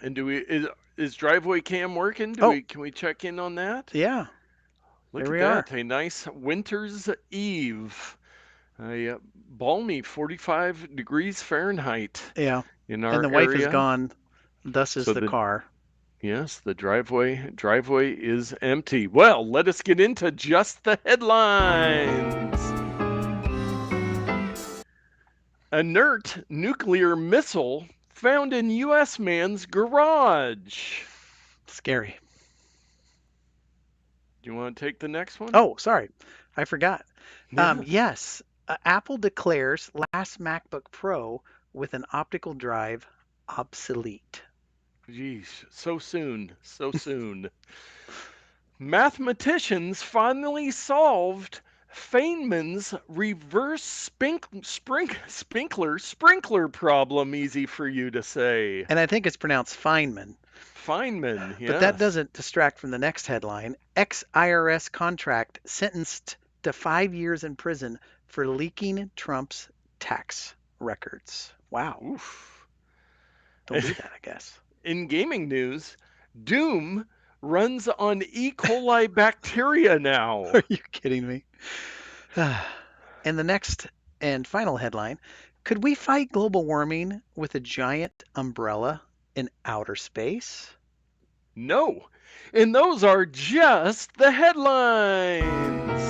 And is driveway cam working? Oh, Can we check in on that? yeah. Look There at we are. that. A nice winter's eve. A balmy 45 degrees Fahrenheit Yeah. in And our the wife is area. gone. Thus is So the car. yes, the driveway is empty. Well, let us get into just the headlines. Inert nuclear missile found in US man's garage. Scary. Do you want to take the next one? Oh, sorry. I forgot. Yeah. Yes. Apple declares last MacBook Pro with an optical drive obsolete. Geez, so soon, so soon. Mathematicians finally solved Feynman's reverse sprinkler problem. Easy for you to say. And I think it's pronounced Feynman. Feynman, But that yes. doesn't distract from the next headline. Ex-IRS contract sentenced to 5 years in prison for leaking Trump's tax records. Wow. Oof. Don't do that, I guess. In gaming news, Doom runs on E. coli bacteria now. Are you kidding me? And the next and final headline, could we fight global warming with a giant umbrella in outer space? No. And those are just the headlines.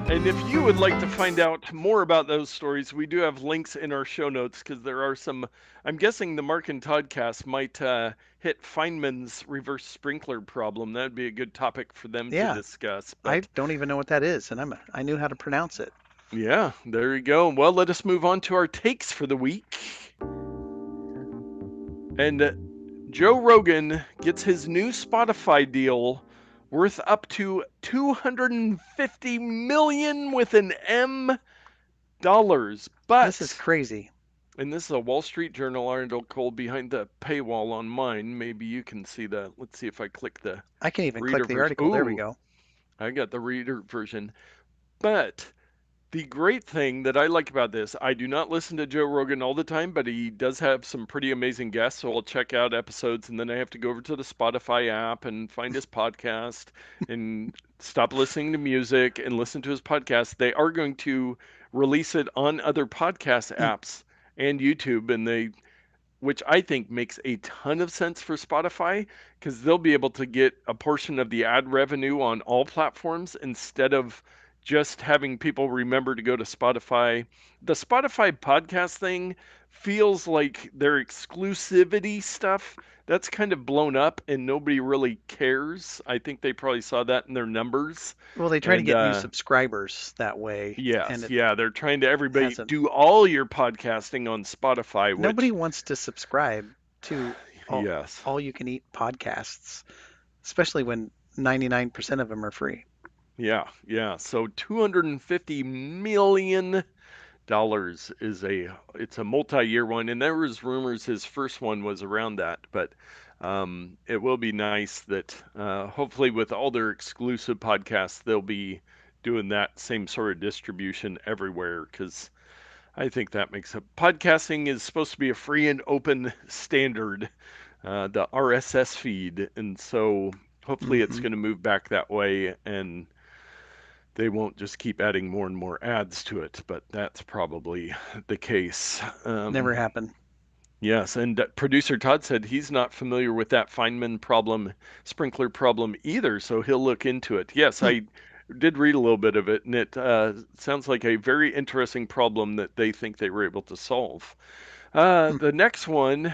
And if you would like to find out more about those stories, we do have links in our show notes because there are some. I'm guessing the Mark and Toddcast might hit Feynman's reverse sprinkler problem. That'd be a good topic for them to Yeah, discuss. I But don't even know what that is, and I knew how to pronounce it. yeah, there you go. Well, let us move on to our takes for the week. And Joe Rogan gets his new Spotify deal worth up to 250 million with an M dollars. This is But crazy. and this is a Wall Street Journal article behind the paywall on mine. Maybe you can see that. Let's see if I click the I can even click reader the version. article. There we Ooh, go. I got the reader version. But the great thing that I like about this, I do not listen to Joe Rogan all the time, but he does have some pretty amazing guests. So I'll check out episodes and then I have to go over to the Spotify app and find his podcast and stop listening to music and listen to his podcast. They are going to release it on other podcast Hmm. apps and YouTube, and which I think makes a ton of sense for Spotify because they'll be able to get a portion of the ad revenue on all platforms instead of just having people remember to go to Spotify. The Spotify podcast thing feels like their exclusivity stuff that's kind of blown up and nobody really cares. I think they probably saw that in their numbers. Well, they try to And get new subscribers that way, and yes, it yeah, they're trying to everybody hasn't. do all your podcasting on Spotify, Nobody which wants to subscribe to yes. all you can eat podcasts, especially when 99% of them are free. Yeah, yeah. So $250 million is it's a multi-year one, and there was rumors his first one was around that, but it will be nice that hopefully with all their exclusive podcasts they'll be doing that same sort of distribution everywhere because I think that makes it. Podcasting is supposed to be a free and open standard, the RSS feed, and so hopefully it's Hmm. going to move back that way and they won't just keep adding more and more ads to it, but that's probably the case. Never happened. Yes, and producer Todd said he's not familiar with that Feynman problem, sprinkler problem either, so he'll look into it. Yes, Hmm. did read a little bit of it, and it sounds like a very interesting problem that they think they were able to solve. Hmm. The next one,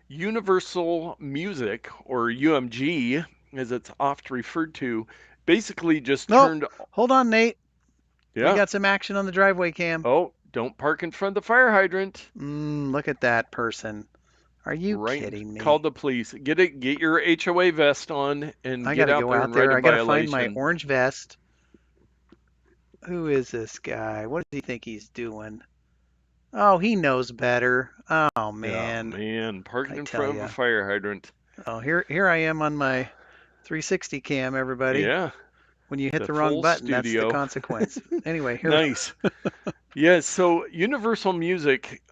Universal Music, or UMG, as it's oft referred to, basically just Oh, turned. hold on, Nate. We Yeah. got some action on the driveway cam. Oh, don't park in front of the fire hydrant. Look at that person. Are you Right. kidding Call me? the police. Get your HOA vest on and I get gotta out go there out and write there. a I gotta find my violation. orange vest. Who is this guy? What does he think he's doing? Oh, he knows better. Oh Oh man, man, parking I in tell front of a you. fire hydrant. Oh, here I am on my 360 cam, everybody. Yeah, When you hit the the wrong full button, that's the studio. consequence. Anyway, here. Nice. Yeah, so Universal Music,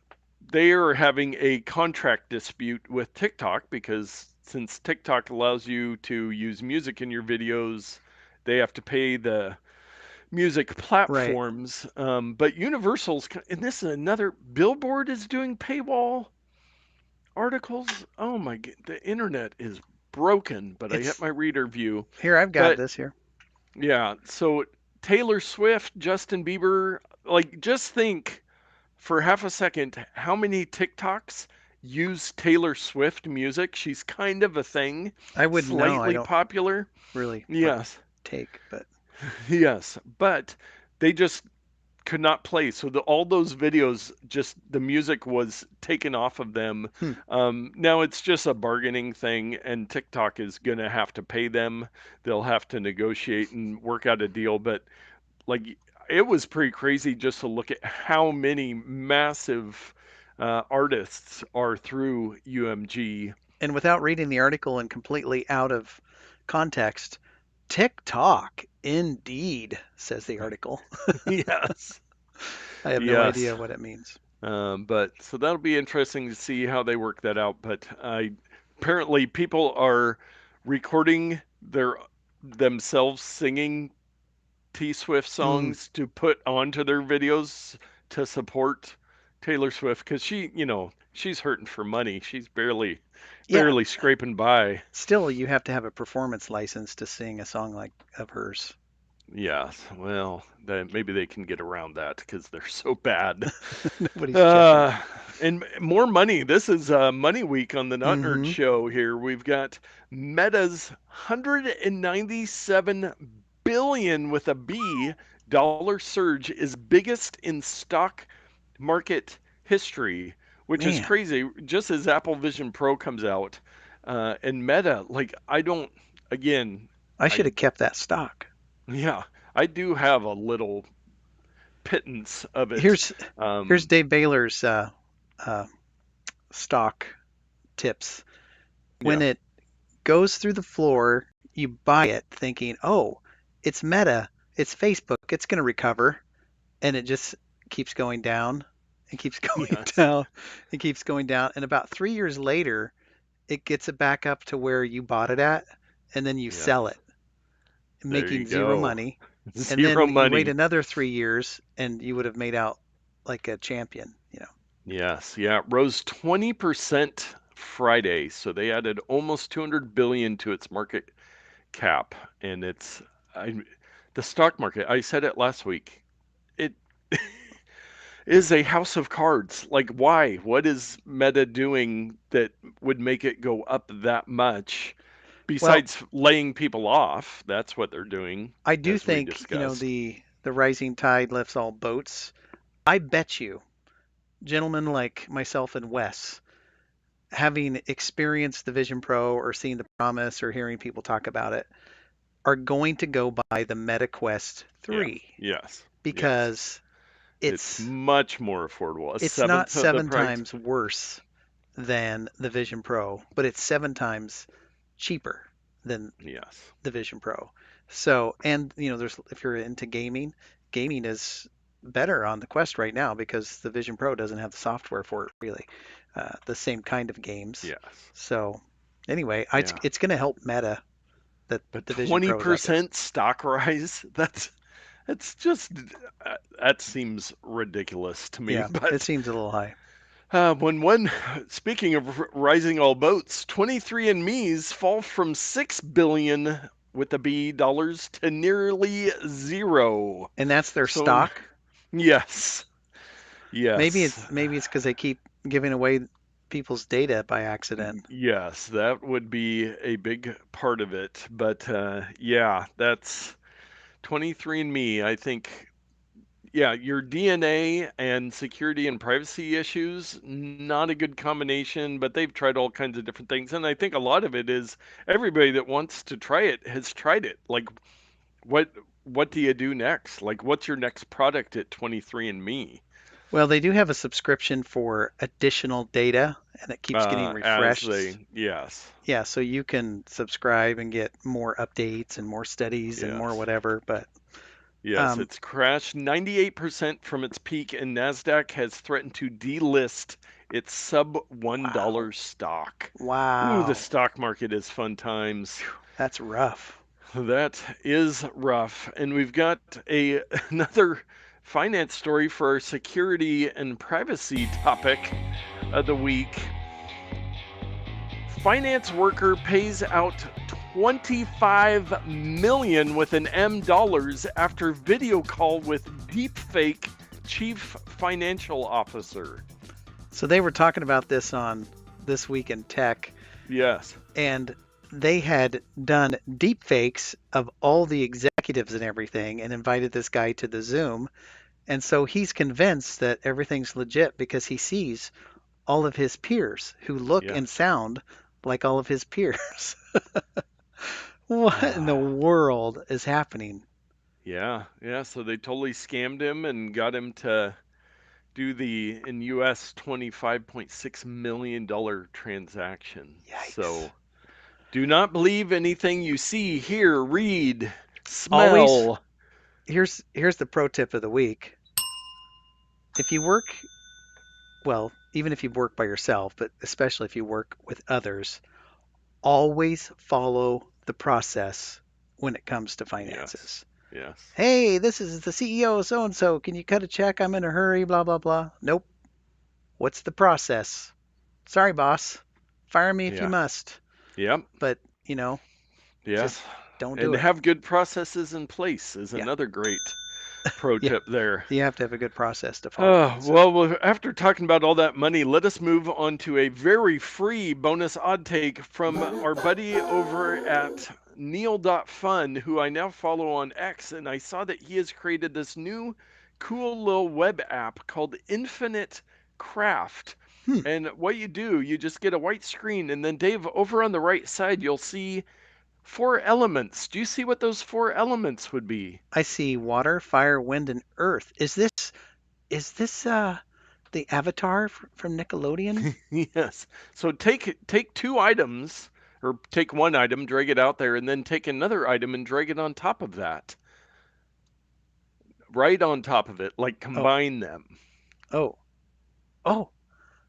they are having a contract dispute with TikTok because since TikTok allows you to use music in your videos, they have to pay the music Right. platforms. But Universal's, and this is another, Billboard is doing paywall articles. Oh my, the internet is broken, but I hit It's my reader view. here. I've got But this here. yeah, so Taylor Swift, Justin Bieber, like just think for half a second how many TikToks use Taylor Swift music. She's kind of a thing, I wouldn't know. I slightly don't popular. really Yes, partake, but yes, but they just could not play. So all those videos, just the music was taken off of them. hmm. Now it's just a bargaining thing, and TikTok is gonna have to pay them. They'll have to negotiate and work out a deal. But like, it was pretty crazy just to look at how many massive artists are through UMG. And without reading the article and completely out of context, TikTok, indeed, says the article. Yes, I have no yes. idea what it means. But so that'll be interesting to see how they work that out. But apparently people are recording themselves singing T Swift Mm, songs to put onto their videos to support Taylor Swift because she's hurting for money. She's yeah, barely scraping by. still, you have to have a performance license to sing a song like of hers. Yes, well, maybe they can get around that because they're so bad. Nobody's checking. Uh, and more money. This is Money Week on the Not Nerd Mm-hmm. Show here. We've got Meta's 197 billion with a B dollar surge is biggest in stock market history, which is Man, crazy. Just as Apple Vision Pro comes out, and Meta, like I don't, again, I should I have kept that stock. yeah, I do have a little pittance of it. Here's here's Um, Dave Baylor's uh, stock tips. When yeah, it goes through the floor, you buy it thinking, oh, it's Meta, it's Facebook, it's going to recover. And it just keeps going down and keeps going yes, down and keeps going down. And about 3 years later, it gets it back up to where you bought it at. And then you yes. sell it, There you making zero go. money. And Zero then you wait money. another 3 years and you would have made out like a champion. Yes, yeah, it rose 20% Friday, so they added almost 200 billion to its market cap, and I, the stock market. I said it last week. It is a house of cards. Like, why? What is Meta doing that would make it go up that much? Well, Besides laying people off, that's what they're doing, I do as we think, discussed. the rising tide lifts all boats. I bet you, gentlemen like myself and Wes, having experienced the Vision Pro or seen the promise or hearing people talk about it, are going to go buy the Meta Quest Yeah. 3 Yes. Yes. because It's it's much more affordable. A it's not seventh of the seven price. times worse than the Vision Pro, but it's 7 times cheaper than Yes. the Vision Pro. So, and there's if you're into gaming, gaming is better on the Quest right now because the Vision Pro doesn't have the software for it really, the same kind of games. Yes. So, anyway, Yeah. it's going to help Meta that But the Vision Pro is out there. 20% stock rise? That's just that seems ridiculous to me. Yeah, it But seems a little high. when one speaking of rising all boats, 23andMe's fall from 6 billion with the B dollars to nearly zero. And that's their So, stock? yes, Maybe yes, it's because they keep giving away people's data by accident. yes, that would be a big part of it. But yeah, that's 23andMe. I think, yeah, your DNA and security and privacy issues, not a good combination, but they've tried all kinds of different things. And I think a lot of it is everybody that wants to try it has tried it. Like, what what do you do next? Like, what's your next product at 23andMe? Well, they do have a subscription for additional data, and it keeps getting As refreshed. they, yes, Yeah, so you can subscribe and get more updates and more studies and more yes. whatever. But Yes, um, it's crashed 98% from its peak, and NASDAQ has threatened to delist its sub wow, $1 stock. Ooh, the wow, stock market is fun times. that's rough. That is rough. And we've got a another finance story for our security and privacy topic of the week. Finance worker pays out 25 million with an M dollars after video call with deepfake chief financial officer. So they were talking about this on This Week in Tech, Yes. and they had done deep fakes of all the executives and everything and invited this guy to the Zoom. And so he's convinced that everything's legit because he sees all of his peers who look and Yes. sound like all of his peers. What in the world is happening? Yeah. Yeah. So they totally scammed him and got him to do the in US $25.6 million transaction. Yikes. So do not believe anything you see, hear, read, Always, smell. here's the pro tip of the week. If you work, well, even if you work by yourself, but especially if you work with others, always follow the process when it comes to Yes. finances. Yes. Hey, this is the CEO so and so. Can you cut a check? I'm in a hurry, blah, blah, blah. Nope. What's the process? Sorry, boss. Fire me if you Yeah. must. Yep. But, you know, Yes. just don't And do it. have good processes in place is Yeah. another great pro Yeah. tip there. You have to have a good process to follow. So, After talking about all that money, let us move on to a very free bonus odd take from our buddy over at Neal.fun, who I now follow on X. And I saw that he has created this new cool little web app called Infinite Craft. hmm, And what you do, you just get a white screen, and then Dave, over on the right side, you'll see four elements. Do you see what those four elements would be? I see water, fire, wind, and earth. Is this the Avatar from Nickelodeon? Yes. So take two items or take one item, drag it out there, and then take another item and drag it on top of that. Right on top of it, like Oh, combine them. oh, oh,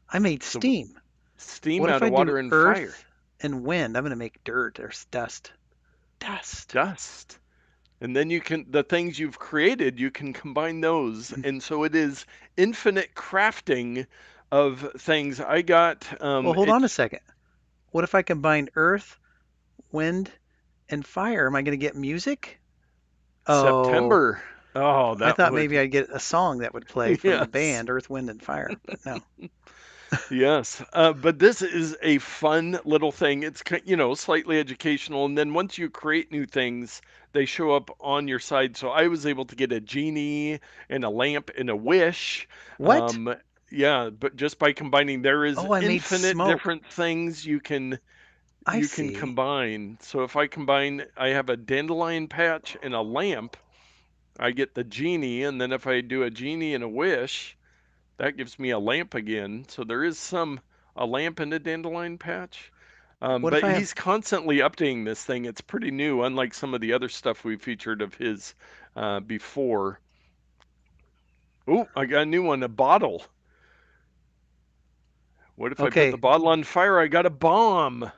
I made So steam. steam What if out I of do water and fire. earth and wind? I'm going to make dirt or dust. Dust. Dust. And then you can the things you've created, you can combine those. And so it is infinite crafting of things. I got Well, hold on a second. What if I combine earth, wind, and fire? Am I going to get music? Oh, September. Oh, I that thought maybe would I'd get a song that would play from the yes. band Earth, Wind, and Fire, but no. Yes, but this is a fun little thing. It's slightly educational, and then once you create new things, they show up on your side. So I was able to get a genie and a lamp and a wish. What? Um, yeah, but just by combining, there is Oh, I made infinite smoke. different things I you can see. combine. So if I combine, I have a dandelion patch and a lamp, I get the genie, and then if I do a genie and a wish, that gives me a lamp again. So there is a lamp and a dandelion patch. What if But I have? he's constantly updating this thing. It's pretty new, unlike some of the other stuff we featured of his before. Oh, I got a new one, a bottle. What if I put the Okay, bottle on fire? I got a bomb.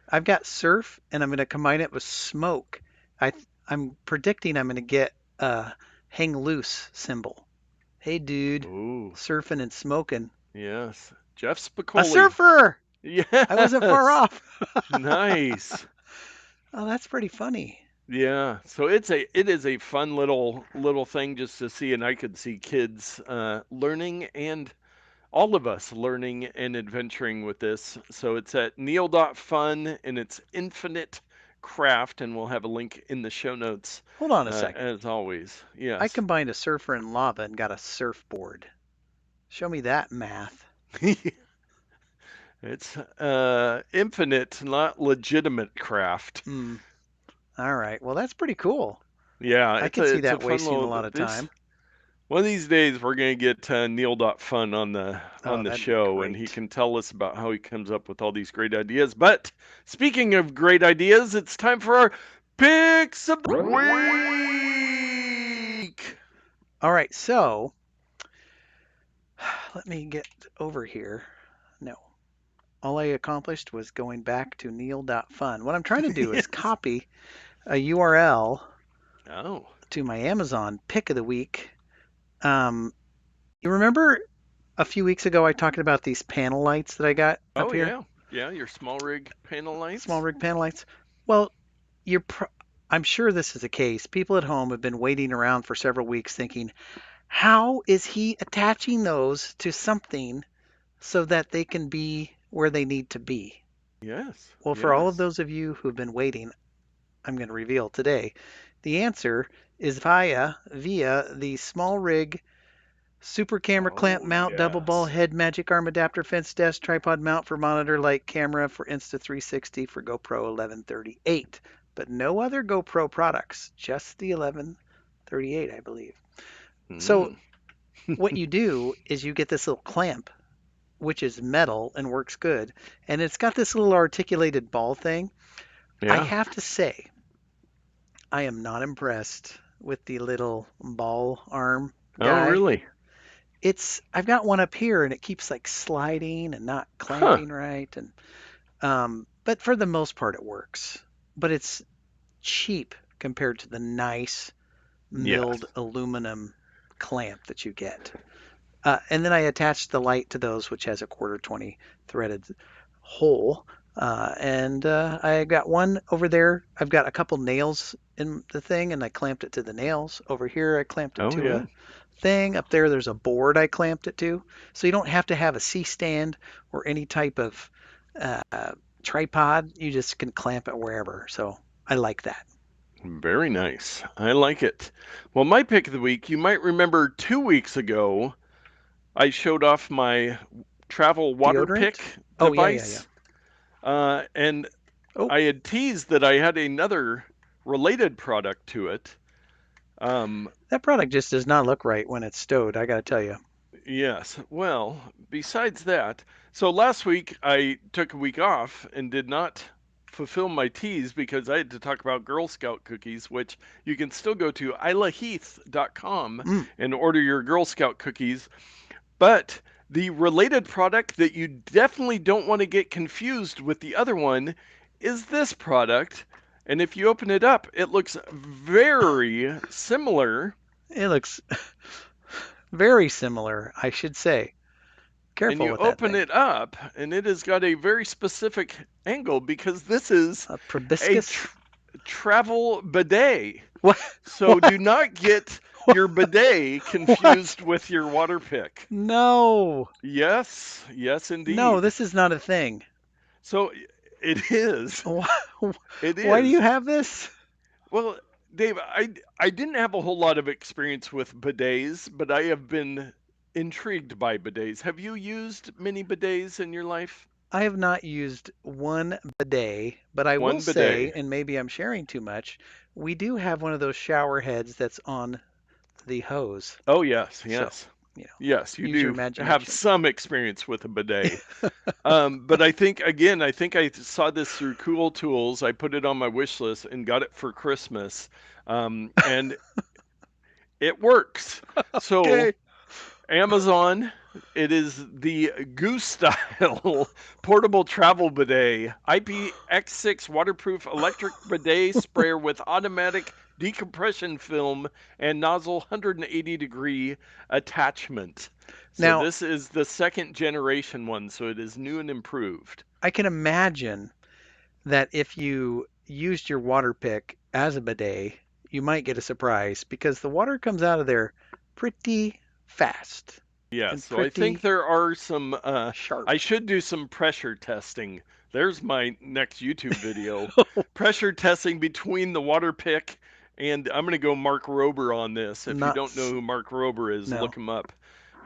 I've got surf, and I'm going to combine it with smoke. I'm predicting I'm going to get a hang loose symbol. Hey, dude, Oh, surfing and smoking. yes. Jeff A Spicoli. surfer! I wasn't far Yes. off. Nice. Oh, that's pretty funny. Yeah, so it is a fun little thing just to see, and I could see kids learning and all of us learning and adventuring with this. So it's at Neal.fun and it's infinite craft, and we'll have a link in the show notes Hold on a second. as always. I Yes. combined a surfer and lava and got a surfboard. Show me that math. It's infinite, not legitimate craft. Hmm. All right. Well, that's pretty cool. Yeah, I could see it's a that fun wasting a little lot of this time. one of these days we're gonna get Neal.fun Oh, on the that'd be show, and he great. can tell us about how he comes up with all these great ideas. But speaking of great ideas, it's time for our picks of the week. All right. So let me get over here. No. All I accomplished was going back to Neal.fun. What I'm trying to do is Yes. copy a URL Oh. to my Amazon pick of the week. Um, you remember a few weeks ago I talked about these panel lights that I got up Oh here? yeah. Yeah, your SmallRig panel lights. SmallRig panel lights. Well, you're I'm sure this is the case. People at home have been waiting around for several weeks thinking, how is he attaching those to something so that they can be where they need to be? Yes. Well, for all of Yes. those of you who've been waiting, I'm going to reveal today. The answer is via the SmallRig super camera clamp Oh mount, double ball yes. head, magic arm adapter, fence desk, tripod mount for monitor light camera for Insta360 for GoPro 1138. But no other GoPro products, just the 1138, I believe. So Mm. what you do is you get this little clamp, which is metal and works good, and it's got this little articulated ball thing. I Yeah. have to say, I am not impressed with the little ball arm Oh guy. really? I've got one up here and it keeps like sliding and not Huh. clamping right, and but for the most part it works. But it's cheap compared to the nice milled Yes. aluminum clamp that you get. And then I attached the light to those, which has a quarter 20 threaded hole. And I got one over there. I've got a couple nails in the thing, and I clamped it to the nails. Over here, I clamped it Oh to yeah. a thing. Up there, there's a board I clamped it to. So you don't have to have a C stand or any type of uh, tripod. You just can clamp it wherever. So I like that. Very nice. I like it. Well, my pick of the week, you might remember 2 weeks ago, I showed off my travel water Deodorant? pick Oh, yeah, yeah, yeah. device. And Oh, I had teased that I had another related product to it. Um, that product just does not look right when it's stowed, I got to tell you. yes. Well, besides that, so last week I took a week off and did not fulfill my tease because I had to talk about Girl Scout cookies, which you can still go to ilaheath.com Mm, and order your Girl Scout cookies. But the related product that you definitely don't want to get confused with the other one is this product. And if you open it up, it looks very similar. it looks very similar, I should say. And Careful you with that open thing. it up, and it has got a very specific angle because this is A a proboscis? travel bidet. What? So What? do not get your bidet What? confused with your water pick. No. Yes, yes, No, indeed. this is not a thing. So it is. It Why do you is. have this? Well, Dave, I didn't have a whole lot of experience with bidets, but I have been intrigued by bidets. Have you used many bidets in your life? I have not used one bidet, but I will One say, bidet. and maybe I'm sharing too much, we do have one of those shower heads that's on the hose. Oh yes, So, yes. you know, Yes, you use your do have imagination. some experience with a bidet. But I think again, I think I saw this through Cool Tools. I put it on my wish list and got it for Christmas. And it works. So Okay. Amazon, it is the GUSTYLE portable travel bidet, IPX6 waterproof electric bidet sprayer with automatic decompression film and nozzle 180-degree attachment. So Now, this is the second generation one, so it is new and improved. I can imagine that if used your water pick as a bidet, you might get a surprise because the water comes out of there pretty fast Yeah, and so I think pretty there are some, I sharp. should do some pressure testing. There's my next YouTube video. Pressure testing between the water pick and I'm going to go Mark Rober on this. If you don't know Nuts. who Mark Rober is, No. look him up.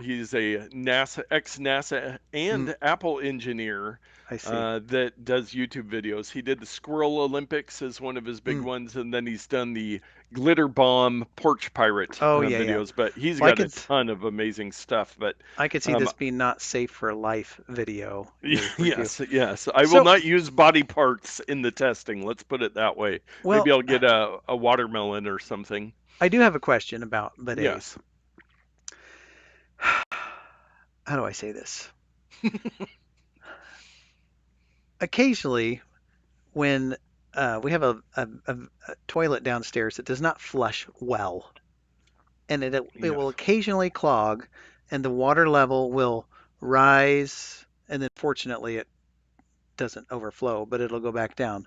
He's a NASA, ex-NASA Mm, and Apple engineer I see. that does YouTube videos. He did the Squirrel Olympics as one of his big Mm. ones, and then he's done the Glitter Bomb Porch Pirate Oh yeah, yeah. videos. But he's Well, got a ton of amazing stuff. But I could see um, this being not safe for life video, your review. yes, yes, I will So, not use body parts in the testing. Let's put it that way. well, Maybe I'll get a watermelon or something. I do have a question about bidets. Yes. How do I say this? Occasionally, when we have a toilet downstairs that does not flush well, and it Yes. will occasionally clog, and the water level will rise, and then fortunately it doesn't overflow, but it'll go back down.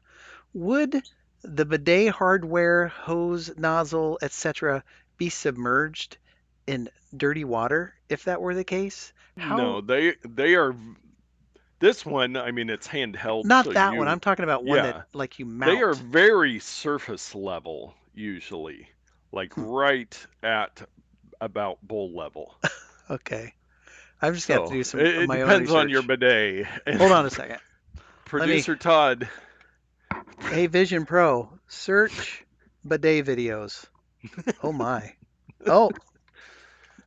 Would the bidet hardware, hose, nozzle, etc., be submerged in dirty water if that were the case? No, How? they are. This one, I mean, it's handheld, so Not that one. I'm you, talking about one that yeah, like you they are mount. very surface level usually, like Hmm, right at about bowl level. okay. I'm just gonna have to So do some of it my own depends on your research. bidet. And Hold on a second. Let me. producer Todd, Hey, Vision Pro, search bidet videos. Oh my. Oh,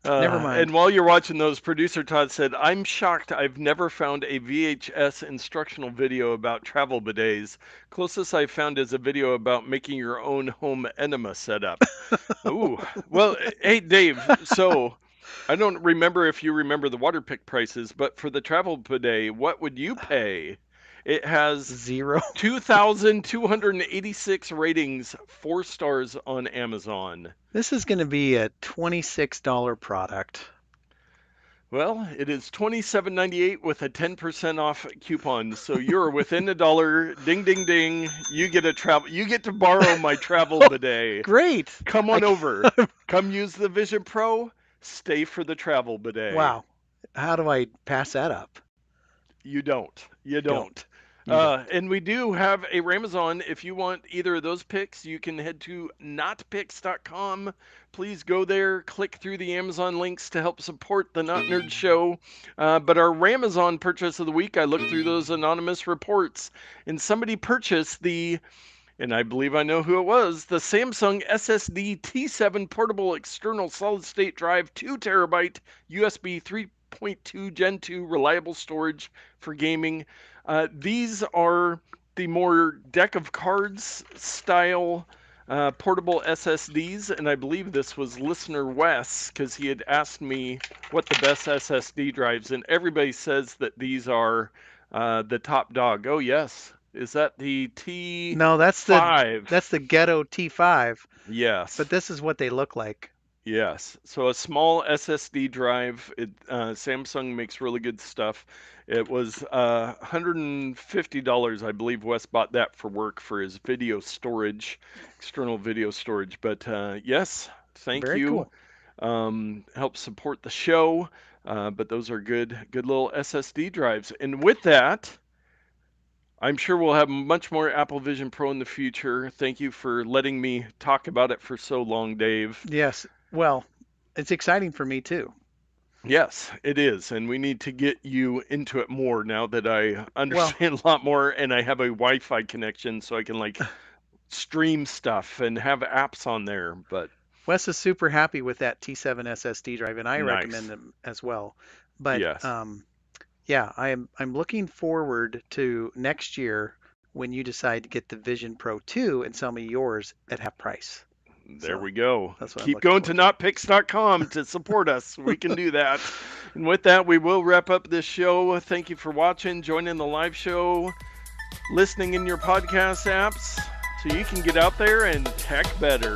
never mind. and while you're watching those, producer Todd said, "I'm shocked. I've never found a VHS instructional video about travel bidets. Closest I found is a video about making your own home enema setup." Ooh, well, hey Dave. So I don't remember if you remember the water pick prices, but for the travel bidet, what would you pay? It has Zero. 2,286 ratings, 4 stars on Amazon. This is going to be a $26 product. Well, it is 27.98 with a 10% off coupon. So you're within $1. Ding ding ding. You get a travel you get to borrow my travel bidet. Great. Come I on over. Come use the Vision Pro. Stay for the travel bidet. wow. How do I pass that up? You don't. You You don't. don't. You don't. And we do have a Ramazon. If you want either of those picks, you can head to notpicks.com. Please go there, click through the Amazon links to help support the Not Nerd Show. But our Ramazon purchase of the week, I looked through those anonymous reports, and somebody purchased and I believe I know who it was, the Samsung SSD T7 portable external solid state drive, 2 terabyte USB 3.2 Gen 2 reliable storage for gaming. These are the more deck of cards style portable SSDs, and I believe this was listener Wes because he had asked me what the best SSD drives, and everybody says that these are the top dog. Oh yes, is that the No, T5? that's the ghetto T5, but Yes. this is what they look like. Yes. So a small SSD drive. Samsung makes really good stuff. It was $150, I believe. Wes bought that for work for his video storage, external video storage. But yes, thank Very you. cool. Help support the show. But those are good little SSD drives. And with that, I'm sure we'll have much more Apple Vision Pro in the future. Thank you for letting me talk about it for so long, Dave. Yes. Well, it's exciting for me too. Yes, it is. And we need to get you into it more now that I Well, understand a lot more and I have a Wi-Fi connection so I can like stream stuff and have apps on there. But Wes is super happy with that T7 SSD drive, and I recommend nice. them as well. But Yes. yeah, I'm looking forward to next year when you decide to get the Vision Pro 2 and sell me yours at half price. There So we go. that's what I'm Keep looking going to forward to. notpicks.com to support us. We can do that. And with that, we will wrap up this show. Thank you for watching, joining the live show, listening in your podcast apps so you can get out there and tech better.